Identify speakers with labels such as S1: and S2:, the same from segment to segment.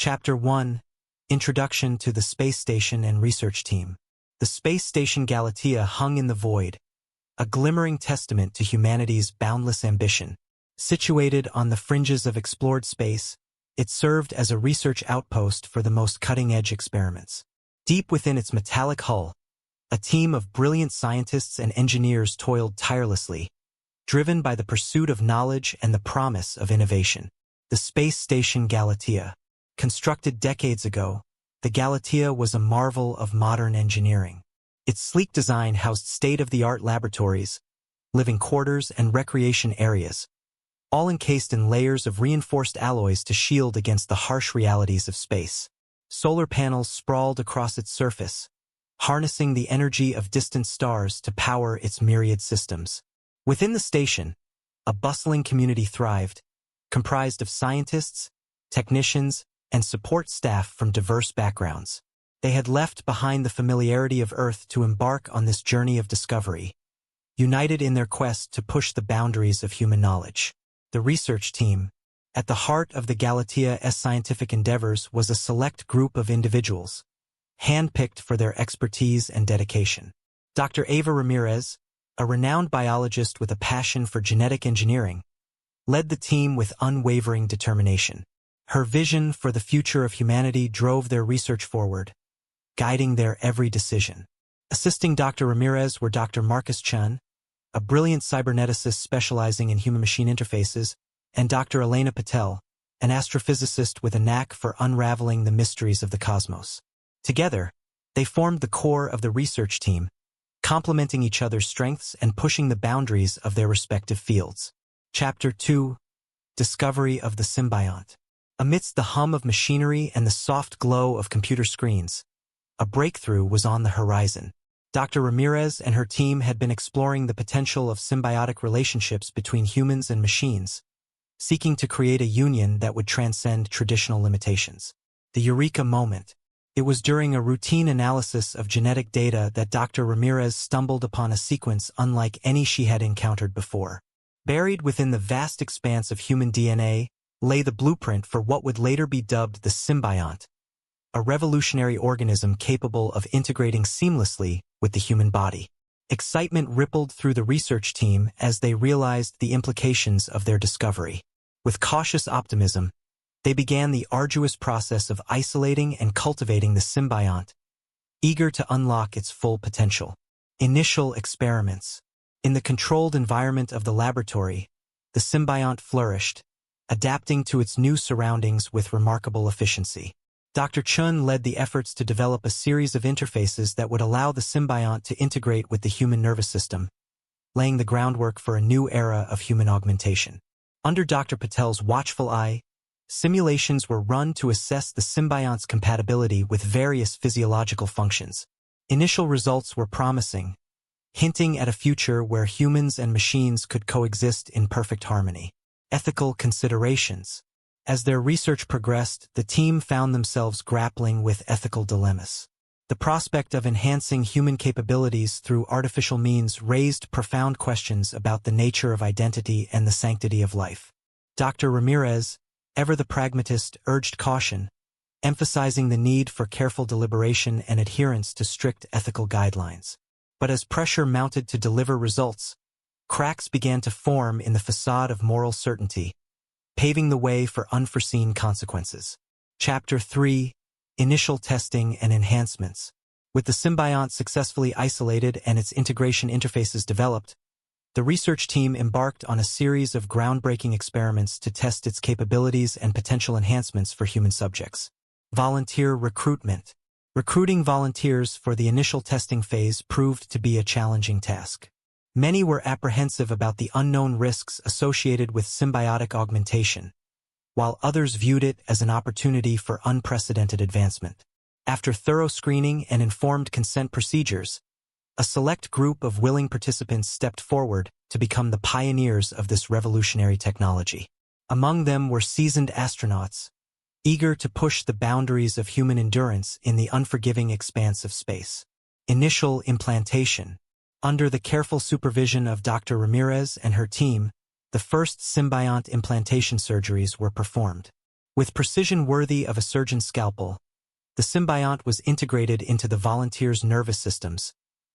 S1: Chapter 1. Introduction to the Space Station and Research Team. The space station Galatea hung in the void, a glimmering testament to humanity's boundless ambition. Situated on the fringes of explored space, it served as a research outpost for the most cutting-edge experiments. Deep within its metallic hull, a team of brilliant scientists and engineers toiled tirelessly, driven by the pursuit of knowledge and the promise of innovation. The space station Galatea. Constructed decades ago, the Galatea was a marvel of modern engineering. Its sleek design housed state-of-the-art laboratories, living quarters, and recreation areas, all encased in layers of reinforced alloys to shield against the harsh realities of space. Solar panels sprawled across its surface, harnessing the energy of distant stars to power its myriad systems. Within the station, a bustling community thrived, comprised of scientists, technicians, and support staff from diverse backgrounds. They had left behind the familiarity of Earth to embark on this journey of discovery, united in their quest to push the boundaries of human knowledge. The research team, at the heart of the Galatea's scientific endeavors, was a select group of individuals, handpicked for their expertise and dedication. Dr. Eva Ramirez, a renowned biologist with a passion for genetic engineering, led the team with unwavering determination. Her vision for the future of humanity drove their research forward, guiding their every decision. Assisting Dr. Ramirez were Dr. Marcus Chun, a brilliant cyberneticist specializing in human-machine interfaces, and Dr. Elena Patel, an astrophysicist with a knack for unraveling the mysteries of the cosmos. Together, they formed the core of the research team, complementing each other's strengths and pushing the boundaries of their respective fields. Chapter 2. Discovery of the Symbiont. Amidst the hum of machinery and the soft glow of computer screens, a breakthrough was on the horizon. Dr. Ramirez and her team had been exploring the potential of symbiotic relationships between humans and machines, seeking to create a union that would transcend traditional limitations. The eureka moment. It was during a routine analysis of genetic data that Dr. Ramirez stumbled upon a sequence unlike any she had encountered before. Buried within the vast expanse of human DNA lay the blueprint for what would later be dubbed the symbiont, a revolutionary organism capable of integrating seamlessly with the human body. Excitement rippled through the research team as they realized the implications of their discovery. With cautious optimism, they began the arduous process of isolating and cultivating the symbiont, eager to unlock its full potential. Initial experiments. In the controlled environment of the laboratory, the symbiont flourished, adapting to its new surroundings with remarkable efficiency. Dr. Chun led the efforts to develop a series of interfaces that would allow the symbiont to integrate with the human nervous system, laying the groundwork for a new era of human augmentation. Under Dr. Patel's watchful eye, simulations were run to assess the symbiont's compatibility with various physiological functions. Initial results were promising, hinting at a future where humans and machines could coexist in perfect harmony. Ethical considerations. As their research progressed, the team found themselves grappling with ethical dilemmas. The prospect of enhancing human capabilities through artificial means raised profound questions about the nature of identity and the sanctity of life. Dr. Ramirez, ever the pragmatist, urged caution, emphasizing the need for careful deliberation and adherence to strict ethical guidelines. But as pressure mounted to deliver results, cracks began to form in the facade of moral certainty, paving the way for unforeseen consequences. Chapter 3. Initial testing and enhancements. With the symbiont successfully isolated and its integration interfaces developed, the research team embarked on a series of groundbreaking experiments to test its capabilities and potential enhancements for human subjects. Volunteer recruitment. Recruiting volunteers for the initial testing phase proved to be a challenging task. Many were apprehensive about the unknown risks associated with symbiotic augmentation, while others viewed it as an opportunity for unprecedented advancement. After thorough screening and informed consent procedures, a select group of willing participants stepped forward to become the pioneers of this revolutionary technology. Among them were seasoned astronauts, eager to push the boundaries of human endurance in the unforgiving expanse of space. Initial implantation. Under the careful supervision of Dr. Ramirez and her team, the first symbiont implantation surgeries were performed. With precision worthy of a surgeon's scalpel, the symbiont was integrated into the volunteers' nervous systems,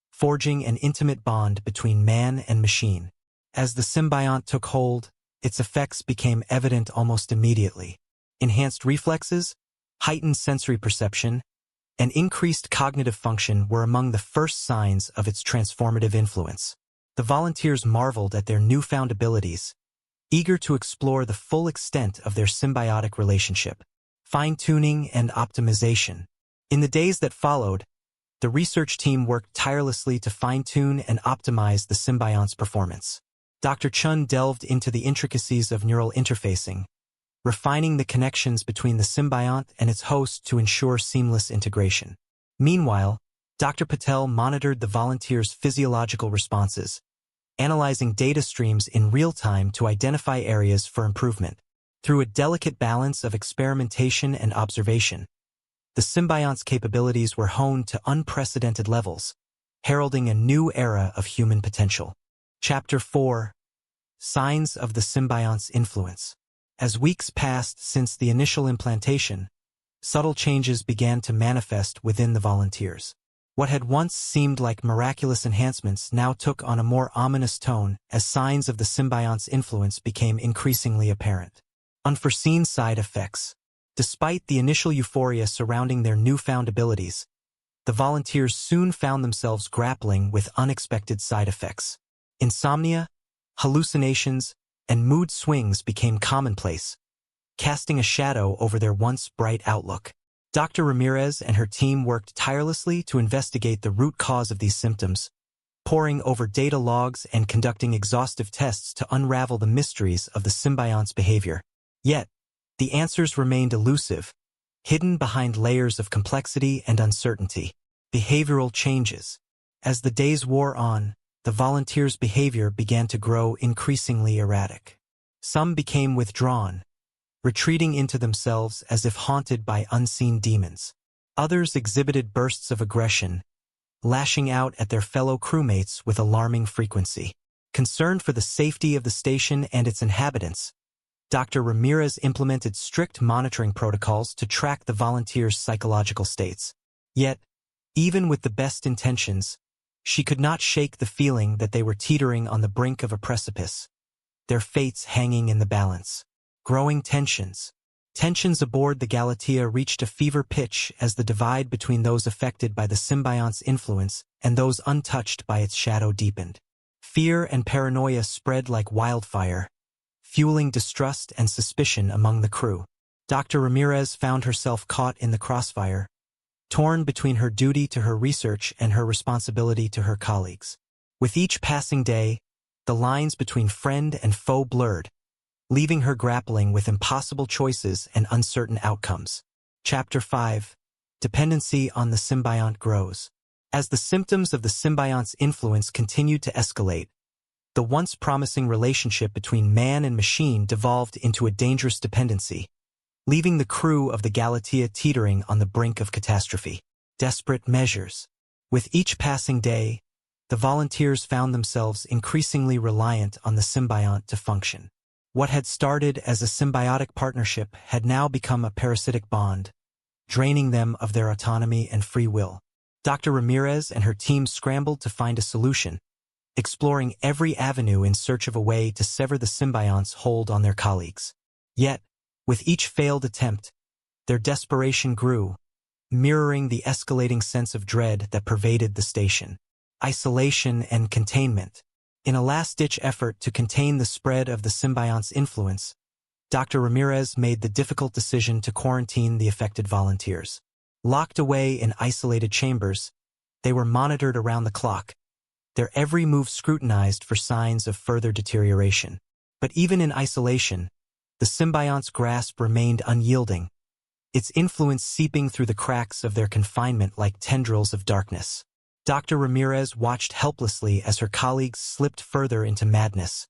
S1: forging an intimate bond between man and machine. As the symbiont took hold, its effects became evident almost immediately. Enhanced reflexes, heightened sensory perception, and increased cognitive function were among the first signs of its transformative influence. The volunteers marveled at their newfound abilities, eager to explore the full extent of their symbiotic relationship. Fine-tuning and optimization. In the days that followed, the research team worked tirelessly to fine-tune and optimize the symbiont's performance. Dr. Chun delved into the intricacies of neural interfacing, refining the connections between the symbiont and its host to ensure seamless integration. Meanwhile, Dr. Patel monitored the volunteers' physiological responses, analyzing data streams in real time to identify areas for improvement. Through a delicate balance of experimentation and observation, the symbiont's capabilities were honed to unprecedented levels, heralding a new era of human potential. Chapter 4. Signs of the symbiont's influence. As weeks passed since the initial implantation, subtle changes began to manifest within the volunteers. What had once seemed like miraculous enhancements now took on a more ominous tone as signs of the symbiont's influence became increasingly apparent. Unforeseen side effects. Despite the initial euphoria surrounding their newfound abilities, the volunteers soon found themselves grappling with unexpected side effects. Insomnia, hallucinations, and mood swings became commonplace, casting a shadow over their once bright outlook. Dr. Ramirez and her team worked tirelessly to investigate the root cause of these symptoms, poring over data logs and conducting exhaustive tests to unravel the mysteries of the symbiont's behavior. Yet, the answers remained elusive, hidden behind layers of complexity and uncertainty. Behavioral changes. As the days wore on, the volunteers' behavior began to grow increasingly erratic. Some became withdrawn, retreating into themselves as if haunted by unseen demons. Others exhibited bursts of aggression, lashing out at their fellow crewmates with alarming frequency. Concerned for the safety of the station and its inhabitants, Dr. Ramirez implemented strict monitoring protocols to track the volunteers' psychological states. Yet, even with the best intentions, she could not shake the feeling that they were teetering on the brink of a precipice, their fates hanging in the balance. Growing tensions. Tensions aboard the Galatea reached a fever pitch as the divide between those affected by the symbiont's influence and those untouched by its shadow deepened. Fear and paranoia spread like wildfire, fueling distrust and suspicion among the crew. Dr. Ramirez found herself caught in the crossfire, torn between her duty to her research and her responsibility to her colleagues. With each passing day, the lines between friend and foe blurred, leaving her grappling with impossible choices and uncertain outcomes. Chapter 5. Dependency on the symbiont grows. As the symptoms of the symbiont's influence continued to escalate, the once promising relationship between man and machine devolved into a dangerous dependency, leaving the crew of the Galatea teetering on the brink of catastrophe. Desperate measures. With each passing day, the volunteers found themselves increasingly reliant on the symbiont to function. What had started as a symbiotic partnership had now become a parasitic bond, draining them of their autonomy and free will. Dr. Ramirez and her team scrambled to find a solution, exploring every avenue in search of a way to sever the symbiont's hold on their colleagues. Yet, with each failed attempt, their desperation grew, mirroring the escalating sense of dread that pervaded the station. Isolation and containment. In a last-ditch effort to contain the spread of the symbiont's influence, Dr. Ramirez made the difficult decision to quarantine the affected volunteers. Locked away in isolated chambers, they were monitored around the clock, their every move scrutinized for signs of further deterioration. But even in isolation, the symbiont's grasp remained unyielding, its influence seeping through the cracks of their confinement like tendrils of darkness. Dr. Ramirez watched helplessly as her colleagues slipped further into madness,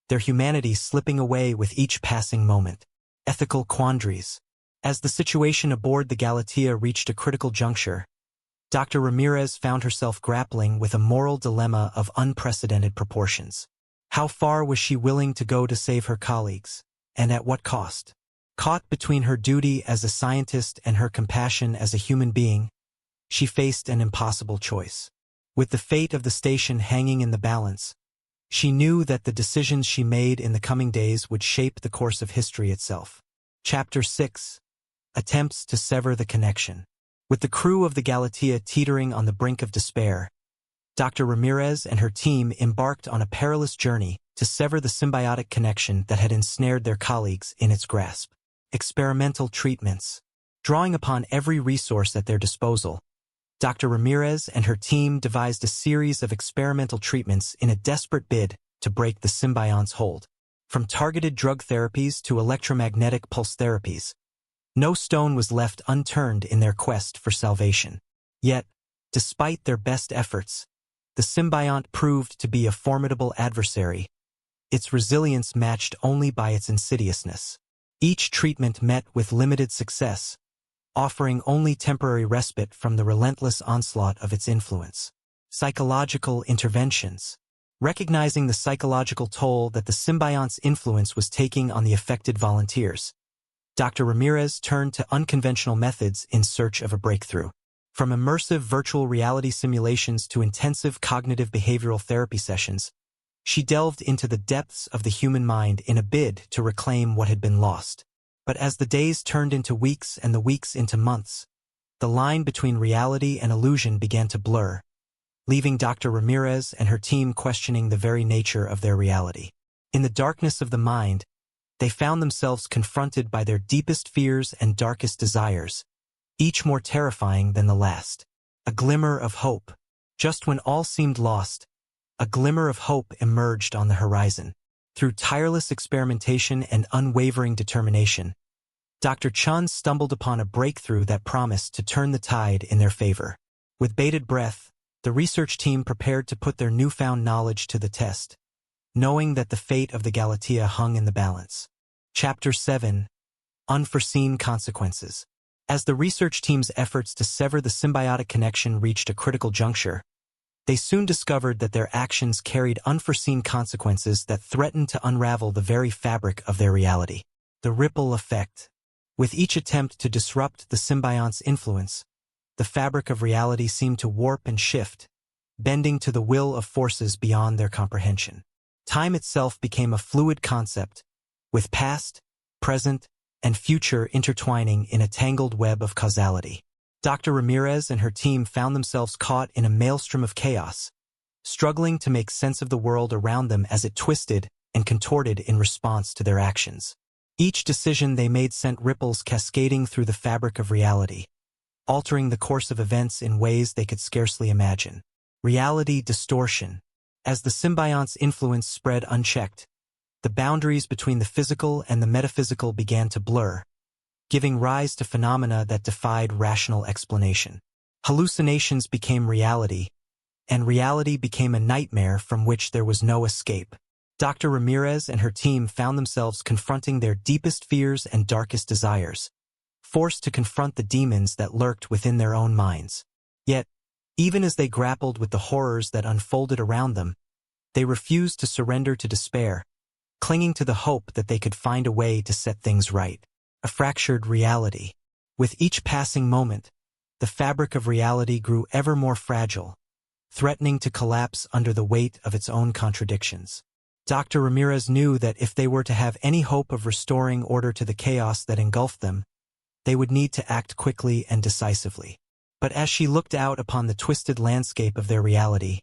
S1: their humanity slipping away with each passing moment. Ethical quandaries. As the situation aboard the Galatea reached a critical juncture, Dr. Ramirez found herself grappling with a moral dilemma of unprecedented proportions. How far was she willing to go to save her colleagues, and at what cost? Caught between her duty as a scientist and her compassion as a human being, she faced an impossible choice. With the fate of the station hanging in the balance, she knew that the decisions she made in the coming days would shape the course of history itself. Chapter 6. Attempts to sever the connection. With the crew of the Galatea teetering on the brink of despair, Dr. Ramirez and her team embarked on a perilous journey to sever the symbiotic connection that had ensnared their colleagues in its grasp. Experimental treatments. Drawing upon every resource at their disposal, Dr. Ramirez and her team devised a series of experimental treatments in a desperate bid to break the symbiont's hold. From targeted drug therapies to electromagnetic pulse therapies, no stone was left unturned in their quest for salvation. Yet, despite their best efforts, the symbiont proved to be a formidable adversary, its resilience matched only by its insidiousness. Each treatment met with limited success, offering only temporary respite from the relentless onslaught of its influence. Psychological interventions. Recognizing the psychological toll that the symbiont's influence was taking on the affected volunteers, Dr. Ramirez turned to unconventional methods in search of a breakthrough. From immersive virtual reality simulations to intensive cognitive behavioral therapy sessions, she delved into the depths of the human mind in a bid to reclaim what had been lost. But as the days turned into weeks and the weeks into months, the line between reality and illusion began to blur, leaving Dr. Ramirez and her team questioning the very nature of their reality. In the darkness of the mind, they found themselves confronted by their deepest fears and darkest desires, each more terrifying than the last. A glimmer of hope. Just when all seemed lost, a glimmer of hope emerged on the horizon. Through tireless experimentation and unwavering determination, Dr. Chun stumbled upon a breakthrough that promised to turn the tide in their favor. With bated breath, the research team prepared to put their newfound knowledge to the test, knowing that the fate of the Galatea hung in the balance. Chapter 7. Unforeseen consequences. As the research team's efforts to sever the symbiotic connection reached a critical juncture, they soon discovered that their actions carried unforeseen consequences that threatened to unravel the very fabric of their reality. The ripple effect. With each attempt to disrupt the symbiont's influence, the fabric of reality seemed to warp and shift, bending to the will of forces beyond their comprehension. Time itself became a fluid concept, with past, present, and future intertwining in a tangled web of causality. Dr. Ramirez and her team found themselves caught in a maelstrom of chaos, struggling to make sense of the world around them as it twisted and contorted in response to their actions. Each decision they made sent ripples cascading through the fabric of reality, altering the course of events in ways they could scarcely imagine. Reality distortion. As the symbiont's influence spread unchecked, the boundaries between the physical and the metaphysical began to blur, giving rise to phenomena that defied rational explanation. Hallucinations became reality, and reality became a nightmare from which there was no escape. Dr. Ramirez and her team found themselves confronting their deepest fears and darkest desires, forced to confront the demons that lurked within their own minds. Yet, even as they grappled with the horrors that unfolded around them, they refused to surrender to despair, clinging to the hope that they could find a way to set things right. A fractured reality. With each passing moment, the fabric of reality grew ever more fragile, threatening to collapse under the weight of its own contradictions. Dr. Ramirez knew that if they were to have any hope of restoring order to the chaos that engulfed them, they would need to act quickly and decisively. But as she looked out upon the twisted landscape of their reality,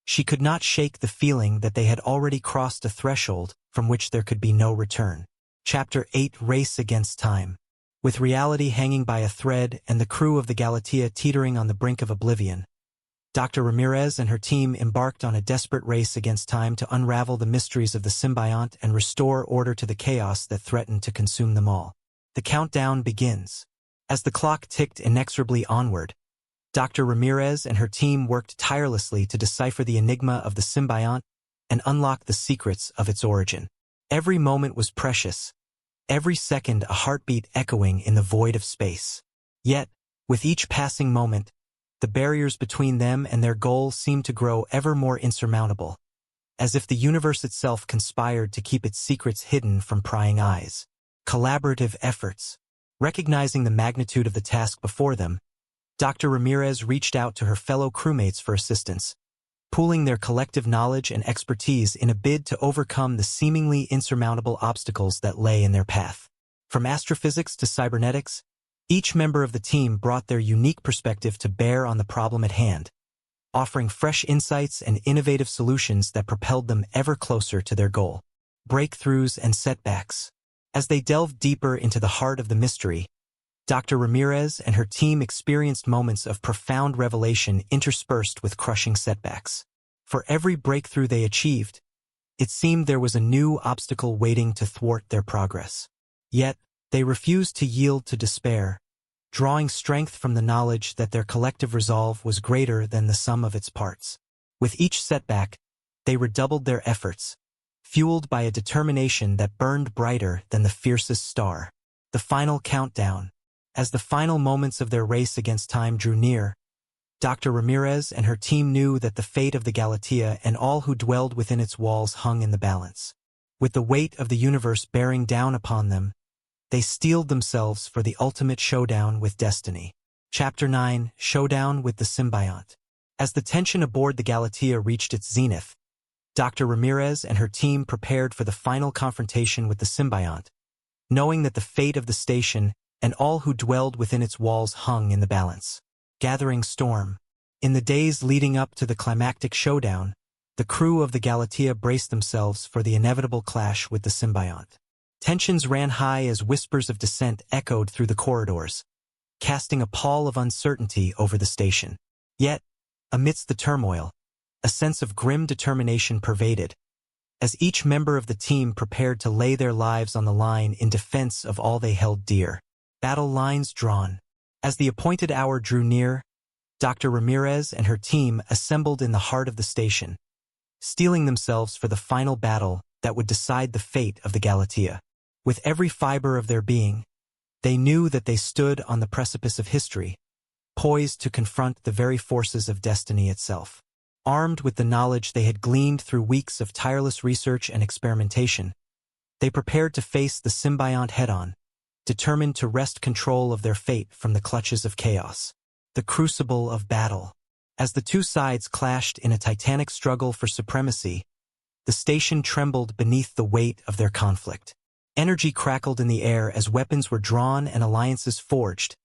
S1: she could not shake the feeling that they had already crossed a threshold from which there could be no return. Chapter 8. Race against time. With reality hanging by a thread and the crew of the Galatea teetering on the brink of oblivion, Dr. Ramirez and her team embarked on a desperate race against time to unravel the mysteries of the symbiont and restore order to the chaos that threatened to consume them all. The countdown begins. As the clock ticked inexorably onward, Dr. Ramirez and her team worked tirelessly to decipher the enigma of the symbiont and unlock the secrets of its origin. Every moment was precious, every second a heartbeat echoing in the void of space. Yet, with each passing moment, the barriers between them and their goal seemed to grow ever more insurmountable, as if the universe itself conspired to keep its secrets hidden from prying eyes. collaborative efforts. Recognizing the magnitude of the task before them, Dr. Ramirez reached out to her fellow crewmates for assistance, pooling their collective knowledge and expertise in a bid to overcome the seemingly insurmountable obstacles that lay in their path. From astrophysics to cybernetics, each member of the team brought their unique perspective to bear on the problem at hand, offering fresh insights and innovative solutions that propelled them ever closer to their goal. Breakthroughs and setbacks. As they delved deeper into the heart of the mystery, Dr. Ramirez and her team experienced moments of profound revelation interspersed with crushing setbacks. For every breakthrough they achieved, it seemed there was a new obstacle waiting to thwart their progress. Yet, they refused to yield to despair, drawing strength from the knowledge that their collective resolve was greater than the sum of its parts. With each setback, they redoubled their efforts, fueled by a determination that burned brighter than the fiercest star. The final countdown. As the final moments of their race against time drew near, Dr. Ramirez and her team knew that the fate of the Galatea and all who dwelled within its walls hung in the balance. With the weight of the universe bearing down upon them, they steeled themselves for the ultimate showdown with destiny. Chapter 9: Showdown with the Symbiont. As the tension aboard the Galatea reached its zenith, Dr. Ramirez and her team prepared for the final confrontation with the symbiont, knowing that the fate of the station and all who dwelled within its walls hung in the balance. Gathering storm. In the days leading up to the climactic showdown, the crew of the Galatea braced themselves for the inevitable clash with the symbiont. Tensions ran high as whispers of dissent echoed through the corridors, casting a pall of uncertainty over the station. Yet, amidst the turmoil, a sense of grim determination pervaded, as each member of the team prepared to lay their lives on the line in defense of all they held dear. Battle lines drawn. As the appointed hour drew near, Dr. Ramirez and her team assembled in the heart of the station, steeling themselves for the final battle that would decide the fate of the Galatea. With every fiber of their being, they knew that they stood on the precipice of history, poised to confront the very forces of destiny itself. Armed with the knowledge they had gleaned through weeks of tireless research and experimentation, they prepared to face the symbiont head-on, determined to wrest control of their fate from the clutches of chaos. The crucible of battle. As the two sides clashed in a titanic struggle for supremacy, the station trembled beneath the weight of their conflict. Energy crackled in the air as weapons were drawn and alliances forged,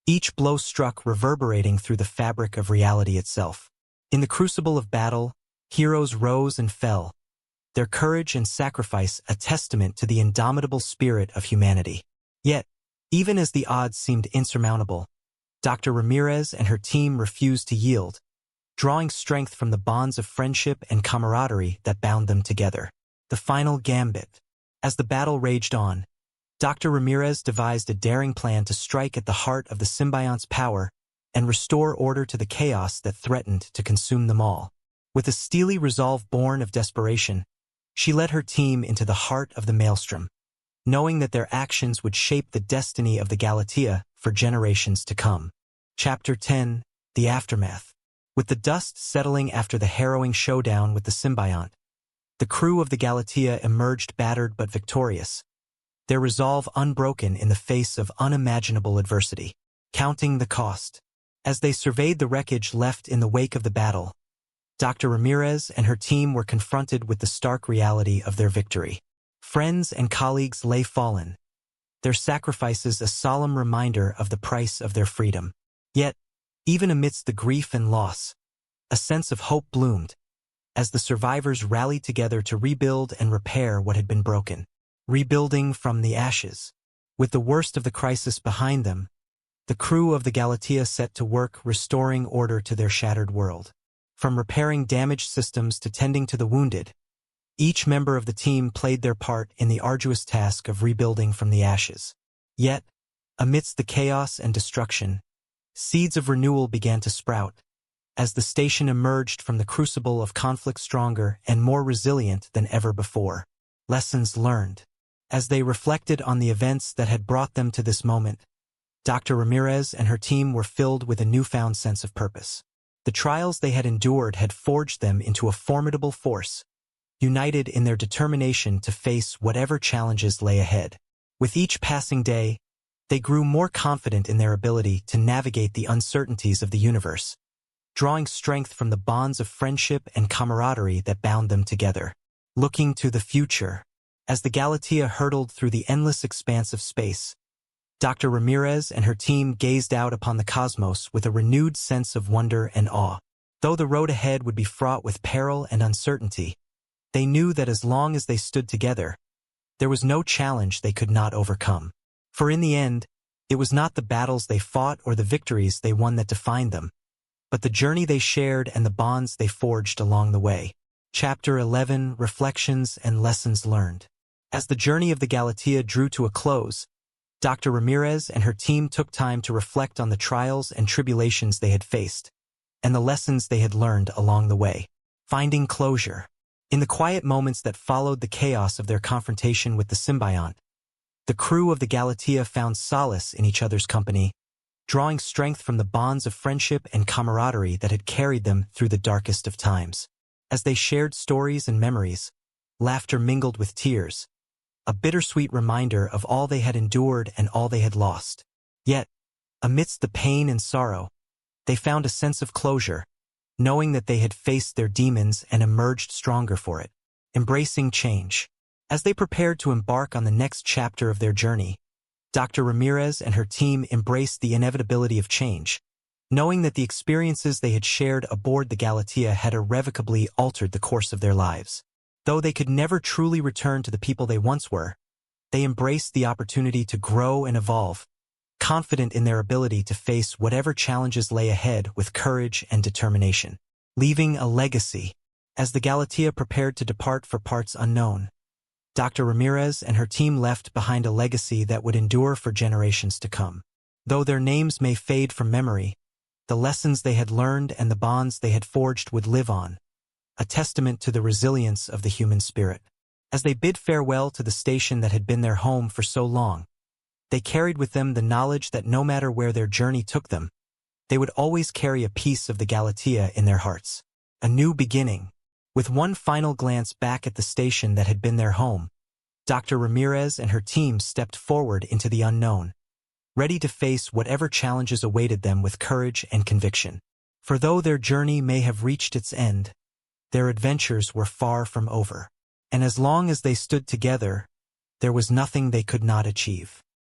S1: each blow struck reverberating through the fabric of reality itself. In the crucible of battle, heroes rose and fell, their courage and sacrifice a testament to the indomitable spirit of humanity. Yet, even as the odds seemed insurmountable, Dr. Ramirez and her team refused to yield, drawing strength from the bonds of friendship and camaraderie that bound them together. The final gambit. As the battle raged on, Dr. Ramirez devised a daring plan to strike at the heart of the symbiont's power and restore order to the chaos that threatened to consume them all. With a steely resolve born of desperation, she led her team into the heart of the maelstrom, knowing that their actions would shape the destiny of the Galatea for generations to come. Chapter 10: The Aftermath. With the dust settling after the harrowing showdown with the symbiont, the crew of the Galatea emerged battered but victorious, their resolve unbroken in the face of unimaginable adversity. Counting the cost. As they surveyed the wreckage left in the wake of the battle, Dr. Ramirez and her team were confronted with the stark reality of their victory. Friends and colleagues lay fallen, their sacrifices a solemn reminder of the price of their freedom. Yet, even amidst the grief and loss, a sense of hope bloomed, as the survivors rallied together to rebuild and repair what had been broken. Rebuilding from the ashes. With the worst of the crisis behind them, the crew of the Galatea set to work restoring order to their shattered world. From repairing damaged systems to tending to the wounded, each member of the team played their part in the arduous task of rebuilding from the ashes. Yet, amidst the chaos and destruction, seeds of renewal began to sprout, as the station emerged from the crucible of conflict stronger and more resilient than ever before. Lessons learned. As they reflected on the events that had brought them to this moment, Dr. Ramirez and her team were filled with a newfound sense of purpose. The trials they had endured had forged them into a formidable force, united in their determination to face whatever challenges lay ahead. With each passing day, they grew more confident in their ability to navigate the uncertainties of the universe, drawing strength from the bonds of friendship and camaraderie that bound them together. Looking to the future, as the Galatea hurtled through the endless expanse of space, Dr. Ramirez and her team gazed out upon the cosmos with a renewed sense of wonder and awe. Though the road ahead would be fraught with peril and uncertainty, they knew that as long as they stood together, there was no challenge they could not overcome. For in the end, it was not the battles they fought or the victories they won that defined them, but the journey they shared and the bonds they forged along the way. Chapter 11: Reflections and Lessons Learned. As the journey of the Galatea drew to a close, Dr. Ramirez and her team took time to reflect on the trials and tribulations they had faced, and the lessons they had learned along the way. Finding closure. In the quiet moments that followed the chaos of their confrontation with the symbiont, the crew of the Galatea found solace in each other's company, drawing strength from the bonds of friendship and camaraderie that had carried them through the darkest of times. As they shared stories and memories, laughter mingled with tears, a bittersweet reminder of all they had endured and all they had lost. Yet, amidst the pain and sorrow, they found a sense of closure, knowing that they had faced their demons and emerged stronger for it. Embracing change. As they prepared to embark on the next chapter of their journey, Dr. Ramirez and her team embraced the inevitability of change, knowing that the experiences they had shared aboard the Galatea had irrevocably altered the course of their lives. Though they could never truly return to the people they once were, they embraced the opportunity to grow and evolve, confident in their ability to face whatever challenges lay ahead with courage and determination. Leaving a legacy. As the Galatea prepared to depart for parts unknown, Dr. Ramirez and her team left behind a legacy that would endure for generations to come. Though their names may fade from memory, the lessons they had learned and the bonds they had forged would live on, a testament to the resilience of the human spirit. As they bid farewell to the station that had been their home for so long, they carried with them the knowledge that no matter where their journey took them, they would always carry a piece of the Galatea in their hearts. A new beginning. With one final glance back at the station that had been their home, Dr. Ramirez and her team stepped forward into the unknown, ready to face whatever challenges awaited them with courage and conviction. For though their journey may have reached its end, their adventures were far from over. And as long as they stood together, there was nothing they could not achieve.